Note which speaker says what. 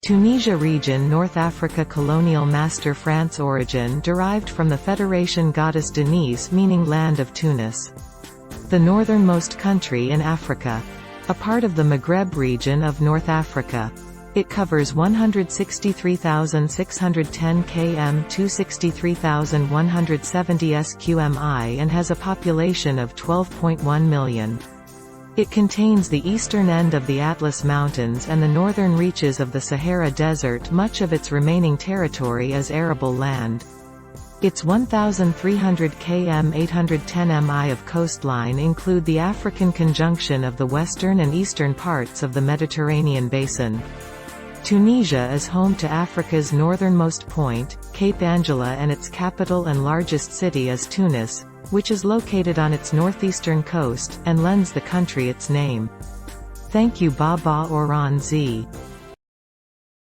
Speaker 1: Tunisia region, North Africa, colonial master, France, origin derived from the Federation goddess Denise, meaning land of Tunis. The northernmost country in Africa. A part of the Maghreb region of North Africa. It covers 163,610 km, 263,170 sqmi and has a population of 12.1 million. It contains the eastern end of the Atlas Mountains and the northern reaches of the Sahara Desert. Much of its remaining territory is arable land. Its 1,300 km 810 mi of coastline include the African conjunction of the western and eastern parts of the Mediterranean Basin. Tunisia is home to Africa's northernmost point, Cape Angela, and its capital and largest city is Tunis, which is located on its northeastern coast, and lends the country its name. Thank you. Baba Oran Z.